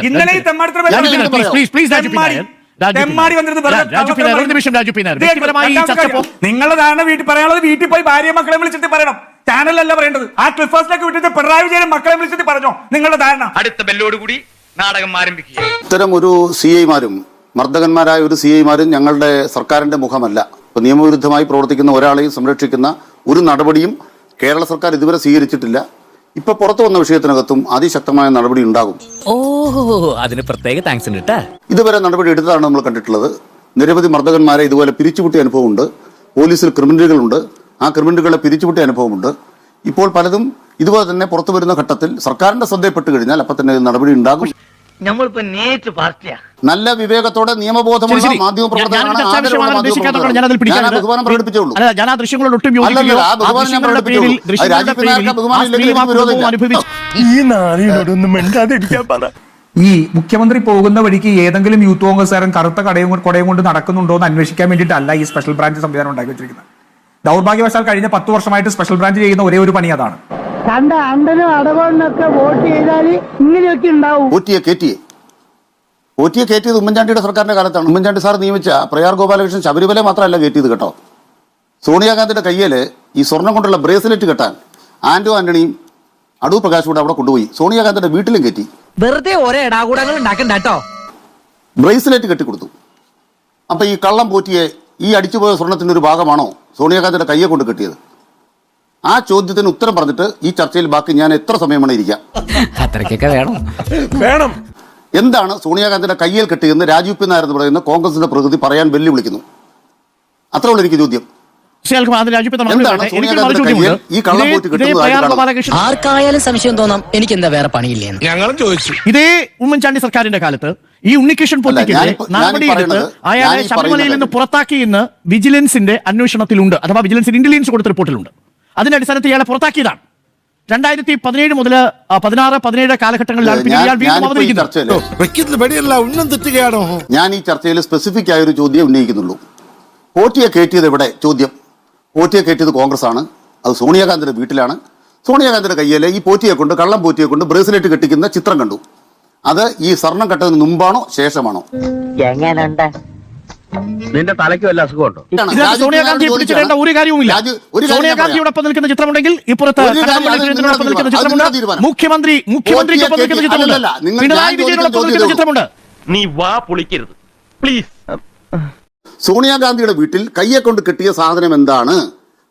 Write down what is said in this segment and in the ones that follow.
ഇന്നലെ ഈ തെമ്മാടിത്തരം നിങ്ങളുടെ ധാരണ വീട്ടിൽ പറയാനുള്ളത് വീട്ടിൽ പോയി ഭാര്യ മക്കളെ വിളിച്ചിട്ട് പറയണം, ചാനലല്ല പറയേണ്ടത്. ആ ക്ലിഫ് ഹൗസിലേക്ക് വിട്ടിട്ട് പിണറായി വിജയൻ മക്കളെ വിളിച്ചിട്ട് പറഞ്ഞോ നിങ്ങളുടെ ധാരണ. അടുത്ത ബെല്ലോടുകൂടി നാടകം ആരംഭിക്കുക. ഇത്തരം ഒരു CI-മാരും മർദ്ദകന്മാരായ ഒരു CI-മാരും ഞങ്ങളുടെ സർക്കാരിന്റെ മുഖമല്ല. ഇപ്പൊ നിയമവിരുദ്ധമായി പ്രവർത്തിക്കുന്ന ഒരാളെയും സംരക്ഷിക്കുന്ന ഒരു നടപടിയും കേരള സർക്കാർ ഇതുവരെ സ്വീകരിച്ചിട്ടില്ല. ഇപ്പൊ പുറത്തു വന്ന വിഷയത്തിനകത്തും അതിശക്തമായ നടപടി ഉണ്ടാകും. അതിന് പ്രത്യേക താങ്ക്സ് ഉണ്ട്. ഇതുവരെ നടപടി എടുത്തതാണ് നമ്മൾ കണ്ടിട്ടുള്ളത്. നിരവധി മർദ്ദകന്മാരെ ഇതുപോലെ പിരിച്ചുവിട്ടിയ അനുഭവമുണ്ട്. പോലീസിൽ ക്രിമിനലുകളുണ്ട്, ആ ക്രിമിനലുകളെ പിരിച്ചുവിട്ടിയ അനുഭവമുണ്ട്. ഇപ്പോൾ പലതും ഇതുപോലെ തന്നെ പുറത്തു വരുന്ന ഘട്ടത്തിൽ സർക്കാരിന്റെ ശ്രദ്ധയിൽപ്പെട്ട് കഴിഞ്ഞാൽ അപ്പൊ തന്നെ നടപടി ഉണ്ടാകും. നല്ല വിവേകത്തോടെ നിയമബോധമുള്ള മാധ്യമപ്രവർത്തകരാണ്. ബഹുമാനം പ്രകടിപ്പിച്ചുള്ളൂ. ഈ മുഖ്യമന്ത്രി പോകുന്ന വഴിക്ക് ഏതെങ്കിലും യൂത്ത് കോൺഗ്രസ്സുകാരൻ കറുത്ത കൊടയും കൊണ്ട് നടക്കുന്നുണ്ടോ എന്ന് അന്വേഷിക്കാൻ വേണ്ടിയിട്ടല്ല ഈ സ്പെഷ്യൽ ബ്രാഞ്ച് സംവിധാനം ഉണ്ടാക്കി വെച്ചിരിക്കുന്നത്. ദൗർഭാഗ്യവശാൽ കഴിഞ്ഞ 10 വർഷമായിട്ട് സ്പെഷ്യൽ ബ്രാഞ്ച് ചെയ്യുന്ന ഒരേ ഒരു പണി അതാണ്. കണ്ട അണ്ടനും അടവണ്ണൊക്കെ വോട്ട് ചെയ്താൽ ഇങ്ങനെയൊക്കെ ഉണ്ടാവും. OTA കയറ്റിയത് ഉമ്മൻചാണ്ടിയുടെ സർക്കാരിന്റെ കാലത്താണ്. ഉമ്മൻചാണ്ടി സാർ നിയമിച്ച പ്രയാർ ഗോപാലകൃഷ്ണൻ ശബരിമല മാത്രമല്ല കയറ്റിയത് കേട്ടോ. സോണിയാഗാന്ധിയുടെ കയ്യില് ഈ സ്വർണം കൊണ്ടുള്ള ബ്രേസ്ലെറ്റ് കെട്ടാൻ ആന്റണിയും അടൂർ പ്രകാശ് കൂടെ അവിടെ കൊണ്ടുപോയി സോണിയാഗാന്ധിയുടെ വീട്ടിലും കയറ്റി വെറുതെ ഓരോ ഇടാകൂടങ്ങൾ ഉണ്ടാക്കണ്ട കേട്ടോ. ബ്രേസ്ലെറ്റ് കെട്ടിക്കൊടുത്തു. അപ്പൊ ഈ കള്ളം പോറ്റിയെ ഈ അടിച്ചുപോയ സ്വർണത്തിന്റെ ഒരു ഭാഗമാണോ സോണിയാഗാന്ധിയുടെ കയ്യെ കൊണ്ട് കെട്ടിയത്? ആ ചോദ്യത്തിന് ഉത്തരം പറഞ്ഞിട്ട് ഈ ചർച്ചയിൽ ബാക്കി ഞാൻ എത്ര സമയമാണ് ഇരിക്കാം? വേണം. എന്താണ് സോണിയാഗാന്ധിയുടെ കയ്യിൽ കെട്ടിയെന്ന് രാജീവ് പി നായർ എന്ന് പറയുന്ന കോൺഗ്രസിന്റെ പ്രതിനിധി പറയാൻ വെല്ലുവിളിക്കുന്നു. അത്ര ഉള്ള എനിക്ക് ചോദ്യം. ആർക്കായാലും സംശയം തോന്നാം എനിക്ക് എന്താ വേറെ പണിയില്ലേ. ഞങ്ങളും ചോദിച്ചു. ഇതേ ഉമ്മൻചാണ്ടി സർക്കാരിന്റെ കാലത്ത് ഈ ഉണ്ണികൃഷ്ണൻ പൊട്ടിക്കെതിരെ നടപടിയെടുത്ത് അയാളെ ശബരിമലയിൽ നിന്ന് പുറത്താക്കി എന്ന് വിജിലൻസിന്റെ അന്വേഷണത്തിലുണ്ട്, അഥവാ വിജിലൻസിന് ഇന്റലിജൻസ് കൊടുത്ത റിപ്പോർട്ടിലുണ്ട്. അതിന്റെ അടിസ്ഥാനത്തിൽ ഇയാളെ പുറത്താക്കിയതാണ്. 2017 മുതൽ 16-17 കാലഘട്ടങ്ങളിലാണ് ഞാൻ ഈ ചർച്ചയിൽ സ്പെസിഫിക് ആയ ഒരു ചോദ്യം ഉന്നയിക്കുന്നുള്ളൂ. പോറ്റിയെ കയറ്റിയത് എവിടെ? ചോദ്യം. പോറ്റിയെ കയറ്റിയത് കോൺഗ്രസ് ആണ്. അത് സോണിയാഗാന്ധിയുടെ വീട്ടിലാണ്. സോണിയാഗാന്ധിയുടെ കയ്യിൽ ഈ പോറ്റിയെ കൊണ്ട് കള്ളം പോറ്റിയെ കൊണ്ട് ബ്രേസ്ലെറ്റ് കെട്ടിക്കുന്ന ചിത്രം കണ്ടു. അത് ഈ സ്വർണം കെട്ടതിന് മുമ്പാണോ ശേഷമാണോ? നിന്റെ തലയ്ക്ക് വല്ല അസുഖമുണ്ടോ? സോണിയാഗാന്ധിയെ പിടിച്ചിടേണ്ട ഒരു കാര്യവുമില്ല. സോണിയാഗാന്ധിയോടൊപ്പം നിൽക്കുന്ന ചിത്രമുണ്ടെങ്കിൽ ഇപ്പുറത്ത് മുഖ്യമന്ത്രിക്കൊപ്പം നിൽക്കുന്ന ചിത്രമുണ്ട്, പിണറായി വിജയനോടൊപ്പം നിൽക്കുന്ന ചിത്രമുണ്ട്. നീ വാ പൊളിക്കരുത് പ്ലീസ്. സോണിയാഗാന്ധിയുടെ വീട്ടിൽ കയ്യെ കൊണ്ട് കെട്ടിയ സാധനം എന്താണ്?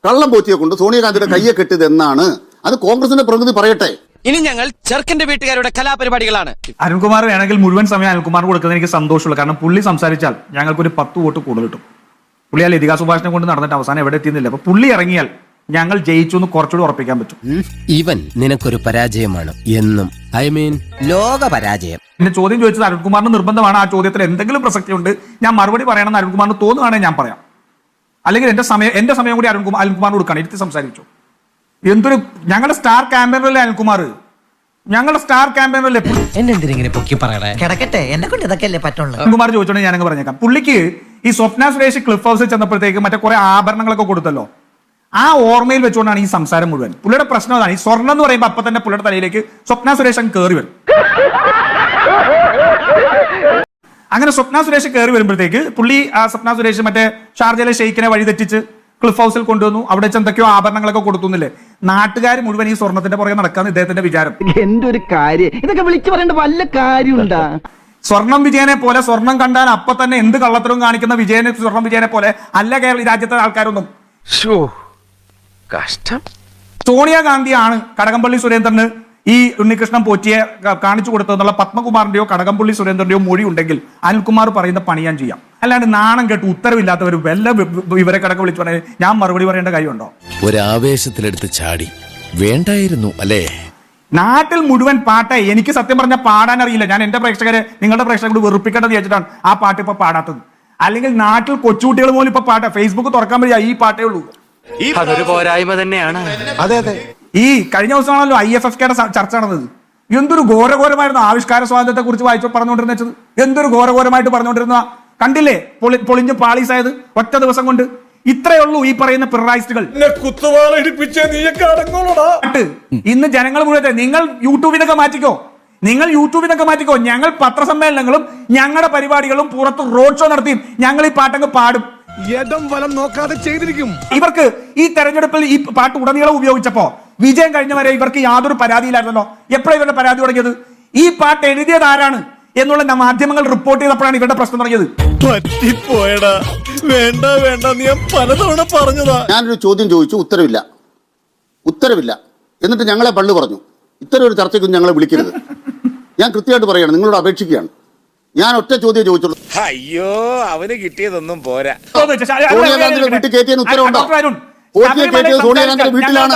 കള്ളം പോറ്റിയെ കൊണ്ട് സോണിയാഗാന്ധിയുടെ കയ്യെ കെട്ടിയത് എന്നാണ്? അത് കോൺഗ്രസിന്റെ പ്രതിനിധി പറയട്ടെ. ഇനി ഞങ്ങൾ ചെറുക്കന്റെ വീട്ടുകാരുടെ കലാപരിപാടികളാണ്. അരുൺകുമാർ വേണമെങ്കിൽ മുഴുവൻ സമയം അരുൺകുമാർ കൊടുക്കുന്നത് എനിക്ക് സന്തോഷമുള്ള. കാരണം പുള്ളി സംസാരിച്ചാൽ ഞങ്ങൾക്കൊരു 10 വോട്ട് കൂടുതൽ കിട്ടും. പുള്ളി ആ ലതികാ സുഭാഷിനെ കൊണ്ട് നടന്നിട്ട് അവസാനം എവിടെ എത്തിയുന്നില്ല. അപ്പൊ പുള്ളി ഇറങ്ങിയാൽ ഞങ്ങൾ ജയിച്ചു എന്ന് കുറച്ചുകൂടി ഉറപ്പിക്കാൻ പറ്റും. ഇവൻ നിനക്കൊരു പരാജയമാണ് എന്നും, ഐ മീൻ ലോക പരാജയം. എന്റെ ചോദ്യം ചോദിച്ചത് അരുൺകുമാറിന് നിർബന്ധമാണ്. ആ ചോദ്യത്തിൽ എന്തെങ്കിലും പ്രസക്തി ഉണ്ട്, ഞാൻ മറുപടി പറയണമെന്ന് അരുൺകുമാറിന് തോന്നുകയാണെങ്കിൽ ഞാൻ പറയാം. അല്ലെങ്കിൽ എന്റെ സമയം കൂടി അരുൺകുമാറിന് കൊടുക്കണം. ഇരുത്തി സംസാരിച്ചു. എന്തൊരു ഞങ്ങളുടെ സ്റ്റാർ ക്യാമ്പയിനല്ലേ അനിൽകുമാർ, ഞങ്ങളുടെ സ്റ്റാർ ക്യാമ്പയിനല്ലേ. എന്നെന്തിനെ പൊക്കി പറയണേ? കിടക്കട്ടെ, എന്നെ കൊണ്ട് ഇതൊക്കെ അല്ലേ പറ്റുള്ളൂ. അനിൽകുമാർ ചോദിച്ചോണ്ട് ഞാനങ്ങ് പറഞ്ഞേക്കാം. പുള്ളിക്ക് ഈ സ്വപ്ന സുരേഷ് ക്ലിഫ് ഹൗസിൽ ചെന്നപ്പോഴത്തേക്ക് മറ്റേ കുറെ ആഭരണങ്ങളൊക്കെ കൊടുത്തല്ലോ, ആ ഓർമ്മയിൽ വെച്ചുകൊണ്ടാണ് ഈ സംസാരം മുഴുവൻ. പുള്ളിയുടെ പ്രശ്നം അതാണ്. ഈ സ്വർണ്ണം എന്ന് പറയുമ്പോൾ അപ്പൊ തന്നെ പുള്ളിയുടെ തലയിലേക്ക് സ്വപ്ന സുരേഷ് അങ്ങ് കയറി വരും. അങ്ങനെ സ്വപ്ന സുരേഷ് കയറി വരുമ്പോഴത്തേക്ക് പുള്ളി ആ സ്വപ്ന സുരേഷ് മറ്റേ ഷാർജയിലെ ഷെയ്ഖിനെ വഴിതെറ്റിച്ച് ക്ലിഫ് ഹൗസിൽ കൊണ്ടുവന്നു. അവിടെ എന്തൊക്കെയോ ആഭരണങ്ങളൊക്കെ കൊടുത്തുന്നില്ലേ. നാട്ടുകാർ മുഴുവൻ ഈ സ്വർണത്തിന്റെ പുറകെ നടക്കാന്ന് ഇദ്ദേഹത്തിന്റെ വിചാരം. എന്തൊരു കാര്യം ഇതൊക്കെ വിളിച്ചു പറയേണ്ട വല്ല കാര്യമുണ്ടാ? സ്വർണം വിജയനെ പോലെ സ്വർണം കണ്ടാൽ അപ്പൊ തന്നെ എന്ത് കള്ളത്തരവും കാണിക്കുന്ന സ്വർണം വിജയനെ പോലെ അല്ല കേരള രാജ്യത്തെ ആൾക്കാരൊന്നും. കഷ്ടം. സോണിയാഗാന്ധിയാണ് കടകംപള്ളി സുരേന്ദ്രന് ഈ ഉണ്ണികൃഷ്ണൻ പോറ്റിയെ കാണിച്ചു കൊടുത്തതെന്നുള്ള പത്മകുമാറിന്റെയോ കടകംപള്ളി സുരേന്ദ്രന്റെയോ മൊഴി ഉണ്ടെങ്കിൽ അനിൽകുമാർ പറയുന്ന പണി ഞാൻ ചെയ്യാം. അല്ലാണ്ട് നാണം കേട്ട് ഉത്തരവില്ലാത്തവർ വല്ല ഇവരെ കടക്കെ വിളിച്ചു പറഞ്ഞാൽ ഞാൻ മറുപടി പറയേണ്ട കാര്യമുണ്ടോ? ഒരാവേശത്തിലെടുത്ത് ചാടി വേണ്ടായിരുന്നു അല്ലേ? നാട്ടിൽ മുഴുവൻ പാട്ടായി. എനിക്ക് സത്യം പറഞ്ഞാൽ പാടാൻ അറിയില്ല. ഞാൻ എന്റെ നിങ്ങളുടെ പ്രേക്ഷകരോട് വെറുപ്പിക്കേണ്ടത് വിചാരിച്ചിട്ടാണ് ആ പാട്ട് ഇപ്പൊ പാടാത്തത്. അല്ലെങ്കിൽ നാട്ടിൽ കൊച്ചുകുട്ടികൾ പോലും ഇപ്പൊ പാട്ടാ. ഫേസ്ബുക്ക് തുറക്കാൻ വഴിയാ ഈ പാട്ടേ ഉള്ളൂ. അതൊരു പോരായ്മ തന്നെയാണ്. അതെ അതെ. ഈ കഴിഞ്ഞ ദിവസമാണല്ലോ IFFKയുടെ ചർച്ച നടന്നത്. എന്തൊരു ഘോരഘോരമായിരുന്നു ആവിഷ്കാര സ്വാതന്ത്ര്യത്തെ കുറിച്ച് പറഞ്ഞുകൊണ്ടിരുന്നത്. എന്തൊരു ഘോരഘോരമായിട്ട് പറഞ്ഞുകൊണ്ടിരുന്ന കണ്ടില്ലേ? പൊളിഞ്ഞ് പാളീസായത് ഒറ്റ ദിവസം കൊണ്ട്. ഇത്രയേ ഉള്ളൂ ഈ പറയുന്ന പിററായിസ്റ്റുകൾ. ഇന്ന് ജനങ്ങൾ മുഴുവൻ നിങ്ങൾ യൂട്യൂബിനൊക്കെ മാറ്റിക്കോ. നിങ്ങൾ യൂട്യൂബിൽ നിന്നൊക്കെ മാറ്റിക്കോ. ഞങ്ങൾ പത്രസമ്മേളനങ്ങളും ഞങ്ങളുടെ പരിപാടികളും പുറത്ത് റോഡ് ഷോ നടത്തിയും ഞങ്ങൾ ഈ പാട്ടങ്ങ് പാടും. ഇടം വലം നോക്കാതെ ചെയ്തിരിക്കും. ഇവർക്ക് ഈ തെരഞ്ഞെടുപ്പിൽ ഈ പാട്ട് ഉടനീളം ഉപയോഗിച്ചപ്പോ വിജയം കഴിഞ്ഞ വരെ ഇവർക്ക് യാതൊരു പരാതിയില്ലായിരുന്നല്ലോ. എപ്പോഴാണ് ഇവരുടെ പരാതി തുടങ്ങിയത്? ഈ പാട്ട് എഴുതിയത് ആരാണ് എന്നുള്ള മാധ്യമങ്ങൾ റിപ്പോർട്ട് ചെയ്തപ്പോഴാണ് ഇവരുടെ പ്രശ്നം തുടങ്ങിയത്. പറ്റിപ്പോയടാ. വേണ്ട വേണ്ട, നീ പലതവണ പറഞ്ഞതാ. ഞാനൊരു ചോദ്യം ചോദിച്ചു, ഉത്തരവില്ല. എന്നിട്ട് ഞങ്ങളെ പള്ളി പറഞ്ഞു, ഇത്തരം ഒരു ചർച്ചയ്ക്കും ഞങ്ങളെ വിളിക്കരുത്. ഞാൻ കൃത്യമായിട്ട് പറയുകയാണ്, നിങ്ങളോട് അപേക്ഷിക്കുകയാണ്. ഞാൻ ഒറ്റ ചോദ്യം ചോദിച്ചുള്ളൂ. അയ്യോ, അവന് കിട്ടിയതൊന്നും പോരാ. സോണിയാഗാന്ധിയുടെ വീട്ടിൽ കയറ്റിയെന്ന് ഉത്തരവുണ്ടോ? പോറ്റിയെ കയറ്റിയത് സോണിയാഗാന്ധിയുടെ വീട്ടിലാണ്.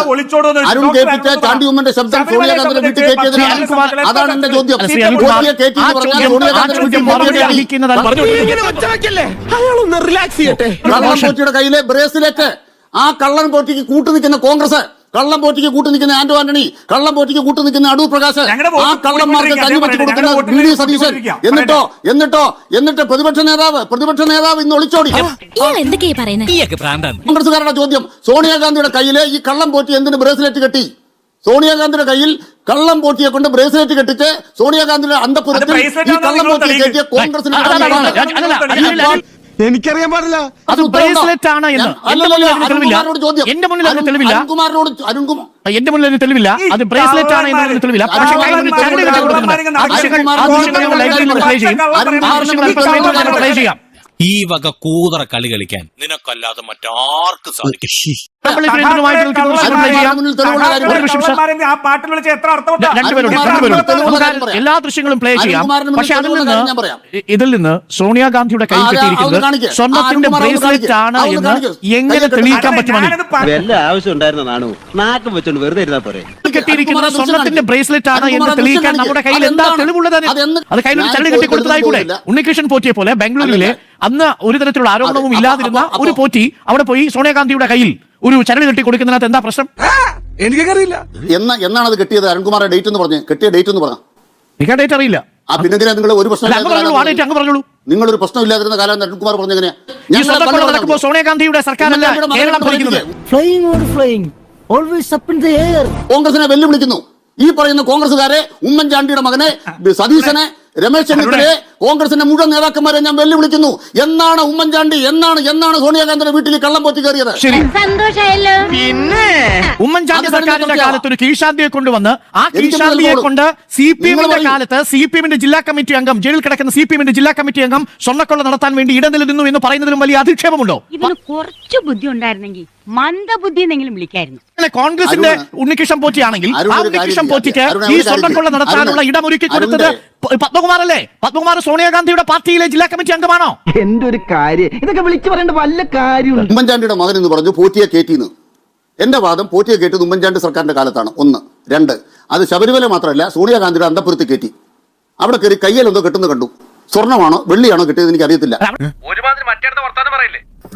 അരുൺ കേൾപ്പിച്ച ചാണ്ടി ഉമ്മന്റെ ശബ്ദം സോണിയാഗാന്ധിയുടെ വീട്ടിൽ കയറ്റിയതിനാണ്. അതാണ് എന്റെ ചോദ്യം. പോറ്റിയെ കയറ്റിയെന്ന് പറഞ്ഞാൽ സോണിയാഗാന്ധിയുടെ കള്ളൻ പോറ്റിയുടെ കയ്യിലെ ബ്രേസ്ലെറ്റ്, ആ കള്ളൻ പോറ്റിക്ക് കൂട്ടു നിൽക്കുന്ന കോൺഗ്രസ്, കള്ളം പോറ്റിക്ക് കൂട്ടു നിൽക്കുന്ന ആന്റോ ആന്റണി, കള്ളം പോറ്റിക്ക് കൂട്ടു നിൽക്കുന്ന അടൂർ പ്രകാശ്, ആ കള്ളന്മാർക്ക് കഞ്ഞിവെച്ച് കൊടുക്കുന്ന വി ഡി സതീശൻ. എന്നിട്ടോ പ്രതിപക്ഷ നേതാവ് ഇന്ന് ഒളിച്ചോടി. കോൺഗ്രസുകാരുടെ ചോദ്യം, സോണിയാഗാന്ധിയുടെ കയ്യില് ഈ കള്ളം പോറ്റി എന്തിന് ബ്രേസ്ലെറ്റ് കെട്ടി? സോണിയാഗാന്ധിയുടെ കയ്യിൽ കള്ളം പോറ്റിയെ കൊണ്ട് ബ്രേസ്ലെറ്റ് കെട്ടിച്ച് സോണിയാഗാന്ധിയുടെ അന്തഃപുരത്തിൽ ഈ കള്ളം പോറ്റിയെ കെട്ടിയ കോൺഗ്രസിന് എനിക്കറിയാൻ പാടില്ല. അത് ബ്രേസ്ലെറ്റ് ആണ് എന്ന് എന്റെ മുന്നിൽ അതിന് തെളിവില്ല. എന്റെ മുന്നിൽ അതിന് തെളിവില്ല. അത് ബ്രേസ്ലെറ്റ് ആണ് എന്നതിന് തെളിവില്ല. പക്ഷേ പ്ലേ ചെയ്യാം. ഈ വക കൂതറ കളി കളിക്കാൻ നിനക്കല്ലാതെ മറ്റാർക്കും സാധിക്കും. എല്ലാ ദൃശ്യങ്ങളും പ്ലേ ചെയ്യാം. പക്ഷെ ഇതിൽ നിന്ന് സോണിയാഗാന്ധിയുടെ കൈ കെട്ടിയിരിക്കുന്നത് സ്വർണത്തിന്റെ ബ്രേസ്ലെറ്റ് ആണ് എന്ന് എങ്ങനെ തെളിയിക്കാൻ പറ്റുമെന്ന് ആവശ്യം ഉണ്ടായിരുന്ന നാണു നാക്കം വെച്ചോണ്ട് വെറുതെ ഇരുന്നാ പോരെ. കെട്ടിയിരിക്കുന്നത് സ്വർണത്തിന്റെ ബ്രേസ്ലെറ്റ് ആണ് എന്ന് തെളിയിക്കാൻ നമ്മുടെ കയ്യിൽ എന്താ തെളിവുള്ളത്? അത് കയ്യിൽ ചരട് കെട്ടി കൊടുത്തതായി കൂടെ. ഉണ്ണികൃഷ്ണൻ പോറ്റിയെ പോലെ ബാംഗ്ലൂരിലെ അന്ന് ഒരു തരത്തിലുള്ള ആരോപണവും ഇല്ലാതിരുന്ന ഒരു പോറ്റി അവിടെ പോയി സോണിയാഗാന്ധിയുടെ കയ്യിൽ ഒരു ചരട് കെട്ടി കൊടുക്കുന്നതിനകത്ത് എന്താ പ്രശ്നം? എനിക്കറിയില്ല. എന്നാണ് അത് കെട്ടിയത്? അരുൺകുമാറിന്റെ ഡേറ്റ് എന്ന് പറഞ്ഞു, കെട്ടിയ ഡേറ്റ് എന്ന് പറഞ്ഞു. എനിക്ക് ആ ഡേറ്റ് അറിയില്ല. പിന്നെ നിങ്ങൾ ഒരു പ്രശ്നം നിങ്ങളൊരു പ്രശ്നമില്ലാതിരുന്ന കാലം അരുൺകുമാർ പറഞ്ഞു എങ്ങനെയാ? നടക്കുമ്പോൾ സോണിയാഗാന്ധിയുടെ സർക്കാരല്ല കേരളം ഭരിക്കുന്നത്. കോൺഗ്രസിനെ വെല്ലുവിളിക്കുന്നു. ഈ പറയുന്ന കോൺഗ്രസുകാരെ, ഉമ്മൻചാണ്ടിയുടെ മകനെ, സതീശനെ, രമേശ് ചെന്നിത്തലയെ, കോൺഗ്രസിന്റെ മുഴുവൻ നേതാക്കന്മാരെ ഞാൻ വെല്ലുവിളിക്കുന്നു. എന്നാണ് ഉമ്മൻചാണ്ടി, എന്നാണ് സോണിയാഗാന്ധിയുടെ വീട്ടിൽ കള്ളം പോറ്റി കയറിയത്? പിന്നെ ഉമ്മൻചാണ്ടി സർക്കാരിന്റെ കാലത്ത് ഒരു കീഴ്ശാന്തിയെ കൊണ്ടുവന്ന് ആ കീഴ്ശാന്തിയെ കൊണ്ട് CPM-ന്റെ കാലത്ത് CPM-ന്റെ ജില്ലാ കമ്മിറ്റി അംഗം, ജയിലിൽ കിടക്കുന്ന CPM-ന്റെ ജില്ലാ കമ്മിറ്റി അംഗം സ്വർണ്ണക്കൊള്ള നടത്താൻ വേണ്ടി ഇടനില നിന്നു എന്ന് പറയുന്നതിലും വലിയ അധിക്ഷേപമുണ്ടോ? ഇവന് കുറച്ച് ബുദ്ധി ഉണ്ടായിരുന്നെങ്കിൽ മന്ദബുദ്ധി എന്നെങ്കിലും വിളിക്കായിരുന്നു. കോൺഗ്രസിന്റെ ഉണ്ണികൃഷ്ണൻ പോറ്റിയാണെങ്കിൽ ആ ഉണ്ണികൃഷ്ണൻ പോറ്റിക്ക് ഈ സ്വർണ്ണക്കൊള്ള നടത്താനുള്ള ഇടമൊരുക്കി കൊടുത്തത് പത്മകുമാറല്ലേ? പത്മകുമാർ സോണിയാഗാന്ധിയുടെ പാർട്ടിയിലെ ജില്ലാ കമ്മിറ്റി അംഗമാണോ? എന്തൊരു കാര്യം ഇതൊക്കെ വിളിച്ചു പറയേണ്ട വല്ല കാര്യം. ഉമ്മൻചാണ്ടിയുടെ മകൻ എന്ന് പറഞ്ഞു പോറ്റിയെ കയറ്റിന്ന്. എന്റെ വാദം, പോറ്റിയെ കയറ്റിയത് ഉമ്മൻചാണ്ടി സർക്കാരിന്റെ കാലത്താണ്. 1. 2, അത് ശബരിമല മാത്രമല്ല, സോണിയാഗാന്ധിയുടെ അന്തഃപുരത്ത് കയറ്റി. അവിടെ കയറി കയ്യിലെന്തോ കെട്ടുന്ന കണ്ടു. സ്വർണ്ണമാണോ വെള്ളിയാണോ കിട്ടിയത് എനിക്ക് അറിയത്തില്ല.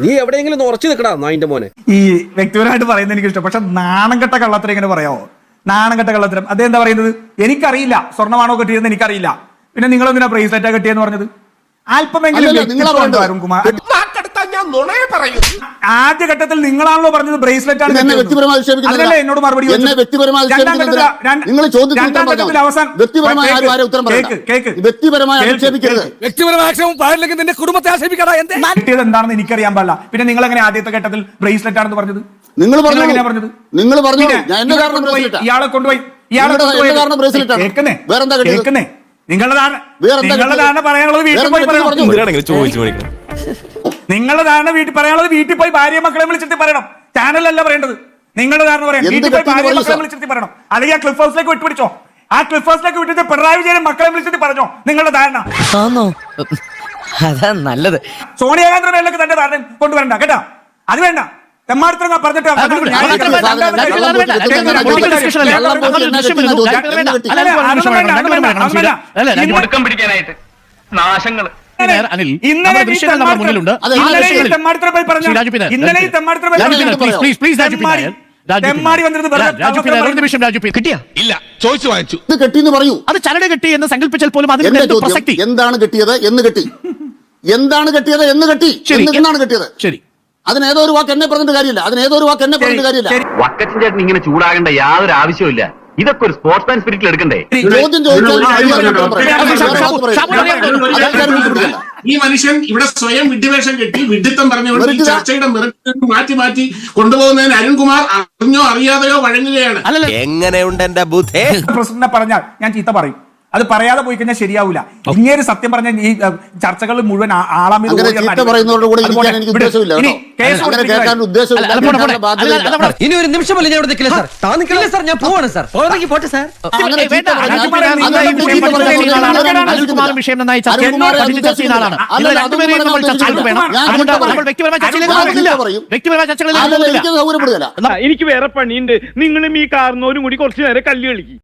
നീ എവിടെയെങ്കിലും ഉറച്ചു നിൽക്കടാ നായിന്റെ മോനെ. ഈ വ്യക്തിപരമായിട്ട് പറയുന്നത് എനിക്ക് ഇഷ്ടം. പക്ഷെ നാണംകെട്ട കള്ളത്തരം ഇങ്ങനെ പറയാമോ? നാണംകെട്ട കള്ളത്തരം. അദ്ദേഹം എന്താ പറയുന്നത്? എനിക്കറിയില്ല സ്വർണ്ണമാണോ കെട്ടിയതെന്ന് എനിക്കറിയില്ല. പിന്നെ നിങ്ങൾ എന്തിനാ ബ്രേസ്ലെറ്റാ കെട്ടിയെന്ന് പറഞ്ഞത്? അല്പമെങ്കിലും അരുൺകുമാർ, ആദ്യഘട്ടത്തിൽ നിങ്ങളാണല്ലോ പറഞ്ഞത് ബ്രേസ്ലെറ്റ് ആണ്. എന്നോട് മറുപടി എന്താണെന്ന് എനിക്കറിയാൻ പാടില്ല. പിന്നെ നിങ്ങൾ എങ്ങനെ ആദ്യത്തെ ഘട്ടത്തിൽ ബ്രേസ്ലെറ്റ് ആണെന്ന് പറഞ്ഞത്? നിങ്ങൾ പറഞ്ഞത് ഇയാളെ കൊണ്ടുപോയി നിങ്ങളുടെ ധാരണ പറയാനുള്ളത് വീട്ടിൽ പോയി പറയണം. നിങ്ങളുടെ ധാരണ വീട്ടിൽ പോയി ഭാര്യ മക്കളെ വിളിച്ചിട്ട് പറയണം. ചാനലല്ല പറയേണ്ടത്. നിങ്ങളുടെ ധാരണ പറയാം. വീട്ടിൽ പോയി ഭാര്യ മക്കളെ വിളിച്ചിട്ട് പറയണം. അല്ലെങ്കിൽ ആ ക്ലിഫ് ഹൗസിലേക്ക് വിട്ടുപിടിച്ചോ. ആ ക്ലിഫ് ഹൗസിലേക്ക് വിട്ടിട്ട് പിണറായി വിജയൻ മക്കളെ വിളിച്ചിട്ട് പറഞ്ഞോ നിങ്ങളുടെ ധാരണ. അതാ നല്ലത്. സോണിയാഗാന്ധിയുടെ മേലേക്ക് തന്റെ ധാരണ കൊണ്ടുവരണ്ട കേട്ടോ. അത് വേണ്ട. തെമ്മാടിത്തരം പറഞ്ഞിട്ട് നാശങ്ങള് കെട്ടിന്ന് പറയൂ. അത് ചരട് കെട്ടി എന്ന് സങ്കല്പിച്ചാൽ പോലും എന്താണ് കെട്ടിയത് എന്ന് കെട്ടി? എന്താണ് കെട്ടിയത് എന്ന് കെട്ടി? എന്നാണ് കെട്ടിയത്? ശരി, അതിന് ഏതോ ഒരു വാക്ക് എന്നെ പറഞ്ഞിട്ട് കാര്യമില്ല. വക്കച്ചൻ ചേട്ടൻ ഇങ്ങനെ ചൂടാകേണ്ട യാതൊരു ആവശ്യമില്ല. ഇതൊക്കെ ഒരു സ്പോർട്സ്മാൻ സ്പിരിറ്റിൽ എടുക്കണ്ടേ? ചോദ്യം ചോദിച്ചാൽ മര്യാദ ഉത്തരം പറയണം. ഈ മനുഷ്യൻ ഇവിടെ സ്വയം വിഡ്ഢിവേഷം കെട്ടി വിഡ്ഢിത്തം പറഞ്ഞുകൊണ്ട് ഈ ചർച്ചയുടെ നിറത്തിൽ മാറ്റി മാറ്റി കൊണ്ടുപോകുന്നതിന് അരുൺകുമാർ അറിഞ്ഞോ അറിയാതെയോ വഴങ്ങുകയാണ്. എങ്ങനെയുണ്ട് എന്റെ ബുദ്ധി? പ്രസിഡന്റിനെ പറഞ്ഞാൽ ഞാൻ ചീത്ത പറയും. അത് പറയാതെ പോയി കഴിഞ്ഞാൽ ശരിയാവില്ല. ഇങ്ങനെ സത്യം പറഞ്ഞ ഈ ചർച്ചകൾ മുഴുവൻ ആളാമി അങ്ങനെ ചീത്ത പറയുന്നതോടുകൂടി ഇരിക്കാൻ എനിക്ക് ഉദ്ദേശമില്ല കേട്ടോ. അങ്ങനെ കേൾക്കാൻ ഉദ്ദേശമില്ല. ഇനി ഒരു നിമിഷം പോലും ഞാൻ ഇവിടെ നിൽക്കില്ല സാർ. നിൽക്കില്ല സാർ, ഞാൻ പോവാണ് സാർ. പോകണമെങ്കിൽ സാർ. അങ്ങനെ ചീത്ത പറഞ്ഞാൽ അനിൽകുമാർ വിഷയം നന്നായി ചർച്ച ചെയ്യുന്ന ആളാണ്. നമ്മൾ ചർച്ചകൾക്ക് വേണം. അതുകൊണ്ട് നമ്മൾ വ്യക്തിപരമായ ചർച്ചയിലേക്ക് പോകുന്നില്ല. വ്യക്തിപരമായ ചർച്ചകളിലേക്ക് പോകുന്നില്ല. എനിക്ക് സൗകര്യപ്പെടുകയില്ല. എനിക്ക് വേറെ പണിയുണ്ട്. നിങ്ങളും ഈ കാർന്നോരും കൂടി കുറച്ചു നേരം കല്ല് കളിക്കും.